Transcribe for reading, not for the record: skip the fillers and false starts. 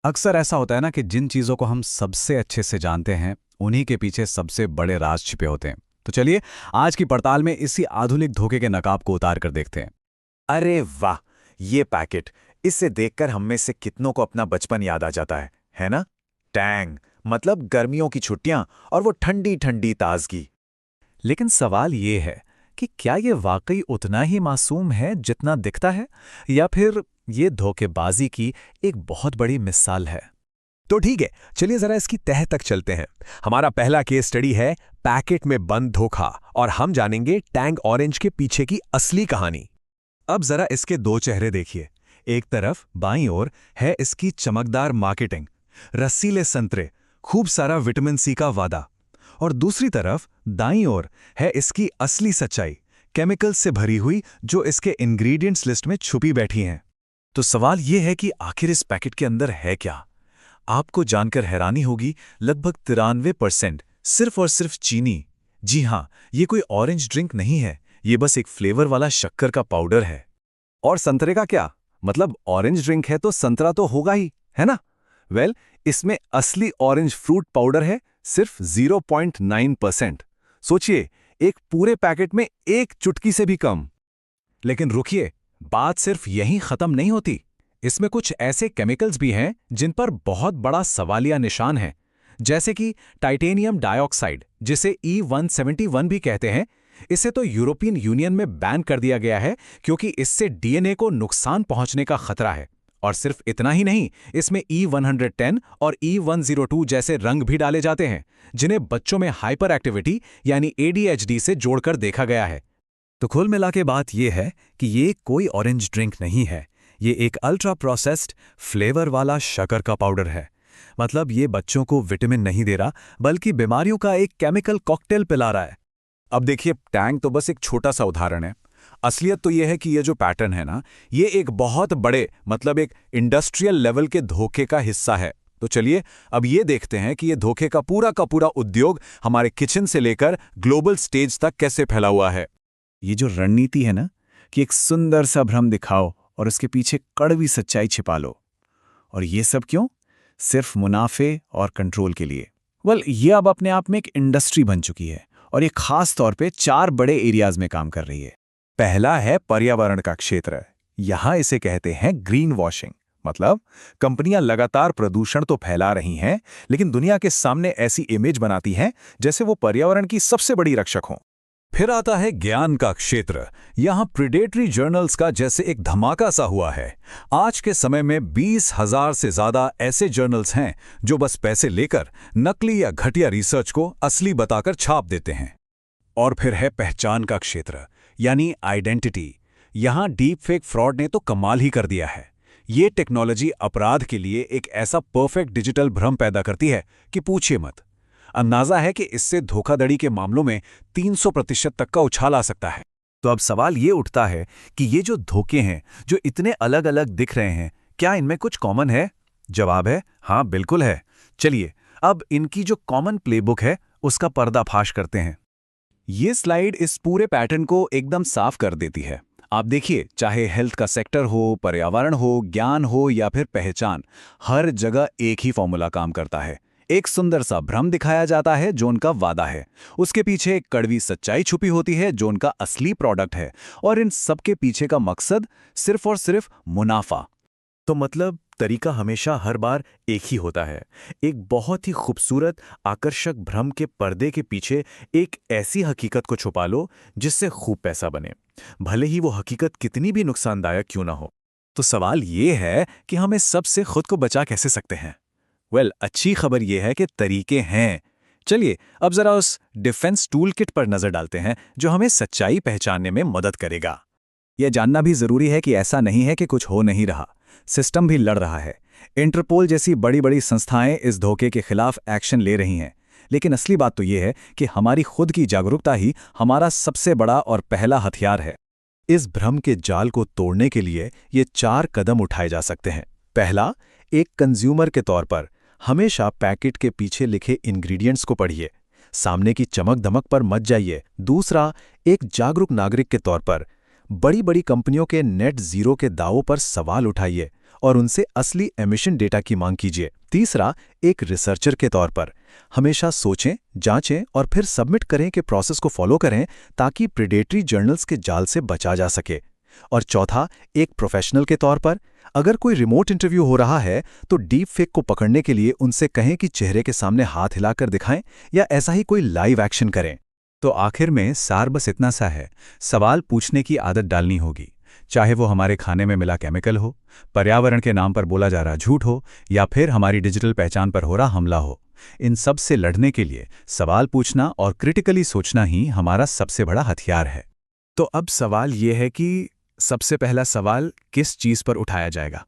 अक्सर ऐसा होता है ना कि जिन चीज़ों को हम सबसे अच्छे से जानते हैं, उन्हीं के पीछे सबसे बड़े राज छिपे होते हैं। तो चलिए, आज की पड़ताल में इसी आधुनिक धोखे के नकाब को उतार कर देखते हैं। अरे वाह! ये पैकेट, इसे देखकर हम में से कितनों को अपना बचपन याद आ जाता है ना? टैंग, मतलब गर्मियों की छुट्टियां और वो ठंडी ठंडी ताजगी। लेकिन सवाल ये है कि क्या ये वाकई उतना ही मासूम है जितना दिखता है, या फिर ये धोखेबाजी की एक बहुत बड़ी मिसाल है। तो ठीक है, चलिए जरा इसकी तह तक चलते हैं। हमारा पहला केस स्टडी है पैकेट में बंद धोखा, और हम जानेंगे टैंग ऑरेंज के पीछे की असली कहानी। अब जरा इसके दो चेहरे देखिए। एक तरफ बाईं ओर है इसकी चमकदार मार्केटिंग, रसीले संतरे, खूब सारा विटामिन सी का वादा, और दूसरी तरफ दाईं ओर है इसकी असली सच्चाई, केमिकल्स से भरी हुई जो इसके इंग्रेडिएंट्स लिस्ट में छुपी बैठी हैं। तो सवाल ये है कि आखिर इस पैकेट के अंदर है क्या? आपको जानकर हैरानी होगी, लगभग 93% सिर्फ और सिर्फ चीनी। जी हाँ, ये कोई ऑरेंज ड्रिंक नहीं है, ये बस एक फ्लेवर वाला शक्कर का पाउडर है। और संतरे का क्या मतलब? ऑरेंज ड्रिंक है तो संतरा तो होगा ही, है ना? वेल, इसमें असली ऑरेंज फ्रूट पाउडर है सिर्फ 0.9%। सोचिए, एक पूरे पैकेट में एक चुटकी से भी कम। लेकिन रुकिए, बात सिर्फ यहीं खत्म नहीं होती। इसमें कुछ ऐसे केमिकल्स भी हैं जिन पर बहुत बड़ा सवालिया निशान है, जैसे कि टाइटेनियम डाइऑक्साइड, जिसे E171 भी कहते हैं। इसे तो यूरोपियन यूनियन में बैन कर दिया गया है क्योंकि इससे डीएनए को नुकसान पहुंचने का खतरा है। और सिर्फ इतना ही नहीं, इसमें E110 और E102 जैसे रंग भी डाले जाते हैं, जिन्हें बच्चों में हाइपर एक्टिविटी यानी ADHD से जोड़कर देखा गया है। तो कुल मिला के बात यह है कि ये कोई ऑरेंज ड्रिंक नहीं है, ये एक अल्ट्रा प्रोसेस्ड फ्लेवर वाला शक्कर का पाउडर है। मतलब ये बच्चों को विटामिन नहीं दे रहा, बल्कि बीमारियों का एक केमिकल कॉकटेल पिला रहा है। अब देखिए, टैंग तो बस एक छोटा सा उदाहरण है। असलियत तो यह है कि ये जो पैटर्न है ना, ये एक बहुत बड़े, मतलब एक इंडस्ट्रियल लेवल के धोखे का हिस्सा है। तो चलिए अब ये देखते हैं कि ये धोखे का पूरा उद्योग हमारे किचन से लेकर ग्लोबल स्टेज तक कैसे फैला हुआ है। ये जो रणनीति है ना, कि एक सुंदर सा भ्रम दिखाओ और उसके पीछे कड़वी सच्चाई छिपा लो। और ये सब क्यों? सिर्फ मुनाफे और कंट्रोल के लिए। ये अब अपने आप में एक इंडस्ट्री बन चुकी है, और ये खास तौर पे 4 बड़े एरियाज में काम कर रही है। पहला है पर्यावरण का क्षेत्र। यहां इसे कहते हैं ग्रीन वॉशिंग। मतलब कंपनियां लगातार प्रदूषण तो फैला रही हैं, लेकिन दुनिया के सामने ऐसी इमेज बनाती हैं जैसे वो पर्यावरण की सबसे बड़ी रक्षक हों। फिर आता है ज्ञान का क्षेत्र। यहां प्रीडेटरी जर्नल्स का जैसे एक धमाका सा हुआ है। आज के समय में 20,000 से ज्यादा ऐसे जर्नल्स हैं जो बस पैसे लेकर नकली या घटिया रिसर्च को असली बताकर छाप देते हैं। और फिर है पहचान का क्षेत्र, यानी आइडेंटिटी। यहां डीप फेक फ्रॉड ने तो कमाल ही कर दिया है। ये टेक्नोलॉजी अपराध के लिए एक ऐसा परफेक्ट डिजिटल भ्रम पैदा करती है कि पूछिए मत। अंदाजा है कि इससे धोखाधड़ी के मामलों में 300% तक का उछाल आ सकता है। तो अब सवाल ये उठता है कि ये जो धोखे हैं, जो इतने अलग अलग दिख रहे हैं, क्या इनमें कुछ कॉमन है? जवाब है हाँ, बिल्कुल है। चलिए अब इनकी जो कॉमन प्लेबुक है उसका पर्दाफाश करते हैं। ये स्लाइड इस पूरे पैटर्न को एकदम साफ कर देती है। आप देखिए, चाहे हेल्थ का सेक्टर हो, पर्यावरण हो, ज्ञान हो या फिर पहचान, हर जगह एक ही फॉर्मूला काम करता है। एक सुंदर सा भ्रम दिखाया जाता है जो उनका वादा है, उसके पीछे एक कड़वी सच्चाई छुपी होती है जो उनका असली प्रोडक्ट है, और इन सबके पीछे का मकसद सिर्फ और सिर्फ मुनाफा। तो मतलब तरीका हमेशा हर बार एक ही होता है। एक बहुत ही खूबसूरत, आकर्षक भ्रम के पर्दे के पीछे एक ऐसी हकीकत को छुपा लो जिससे खूब पैसा बने, भले ही वो हकीकत कितनी भी नुकसानदायक क्यों ना हो। तो सवाल ये है कि हम इस सब से खुद को बचा कैसे सकते हैं? अच्छी खबर यह है कि तरीके हैं। चलिए अब जरा उस डिफेंस टूल किट पर नजर डालते हैं जो हमें सच्चाई पहचानने में मदद करेगा। यह जानना भी जरूरी है कि ऐसा नहीं है कि कुछ हो नहीं रहा, सिस्टम भी लड़ रहा है। इंटरपोल जैसी बड़ी बड़ी संस्थाएं इस धोखे के खिलाफ एक्शन ले रही हैं, लेकिन असली बात तो यह है कि हमारी खुद की जागरूकता ही हमारा सबसे बड़ा और पहला हथियार है। इस भ्रम के जाल को तोड़ने के लिए ये 4 कदम उठाए जा सकते हैं। पहला, एक कंज्यूमर के तौर पर हमेशा पैकेट के पीछे लिखे इंग्रेडिएंट्स को पढ़िए, सामने की चमक दमक पर मत जाइए। दूसरा, एक जागरूक नागरिक के तौर पर बड़ी बड़ी कंपनियों के नेट जीरो के दावों पर सवाल उठाइए और उनसे असली एमिशन डेटा की मांग कीजिए। तीसरा, एक रिसर्चर के तौर पर हमेशा सोचें, जांचें और फिर सबमिट करें के प्रोसेस को फॉलो करें ताकि प्रेडेटरी जर्नल्स के जाल से बचा जा सके। और चौथा, एक प्रोफेशनल के तौर पर अगर कोई रिमोट इंटरव्यू हो रहा है तो डीप फेक को पकड़ने के लिए उनसे कहें कि चेहरे के सामने हाथ हिलाकर दिखाएं या ऐसा ही कोई लाइव एक्शन करें। तो आखिर में सार बस इतना सा है, सवाल पूछने की आदत डालनी होगी, चाहे वो हमारे खाने में मिला केमिकल हो, पर्यावरण के नाम पर बोला जा रहा झूठ हो या फिर हमारी डिजिटल पहचान पर हो रहा हमला हो। इन सब से लड़ने के लिए सवाल पूछना और क्रिटिकली सोचना ही हमारा सबसे बड़ा हथियार है। तो अब सवाल ये है कि सबसे पहला सवाल किस चीज़ पर उठाया जाएगा?